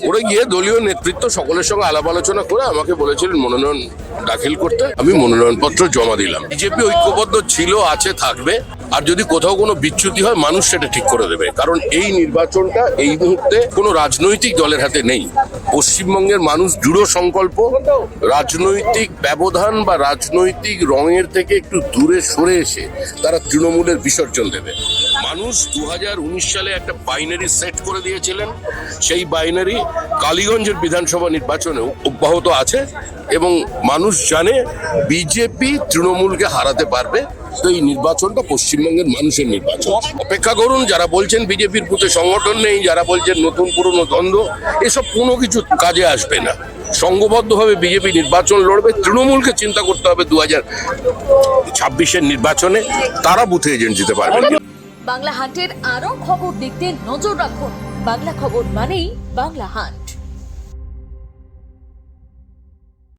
ওরা গিয়ে দলীয় নেতৃত্ব সকলের সঙ্গে আলাপ আলোচনা করে আমাকে বলেছিলেন মনোনয়ন দাখিল করতে। আমি মনোনয়নপত্র জমা দিলাম। বিজেপি ঐক্যবদ্ধ ছিল, আছে, থাকবে। আর যদি কোথাও কোনো বিচ্যুতি হয় মানুষ সেটা ঠিক করে দেবে, কারণ এই নির্বাচনটা এই মুহূর্তে কোনো রাজনৈতিক দলের হাতে নেই। পশ্চিমবঙ্গের মানুষ দৃঢ় সংকল্প, রাজনৈতিক ব্যবধান বা রাজনৈতিক রঙের থেকে একটু দূরে সরে এসে তারা তৃণমূলের বিসর্জন দেবে। মানুষ 2019 সালে একটা বাইনারি সেট করে দিয়েছিলেন, সেই বাইনারি কালীগঞ্জের বিধানসভা নির্বাচনেও অব্যাহত আছে এবং মানুষ জানে বিজেপি তৃণমূলকে হারাতে পারবে। তো এই নির্বাচনটা পশ্চিমবঙ্গের মানুষের নির্বাচন। অপেক্ষা করুন। যারা বলছেন বিজেপির বুথে সংগঠন নেই, যারা বলছেন নতুন পুরনো দ্বন্দ্ব, এসব কোনো কিছু কাজে আসবে না। সংঘবদ্ধভাবে বিজেপি নির্বাচন লড়বে। তৃণমূলকে চিন্তা করতে হবে 2026-এর নির্বাচনে তারা বুথে এজেন্ট দিতে পারবে। বাংলা হাটের আরো খবর দেখতে নজর রাখুন। বাংলা খবর মানেই বাংলা হাট।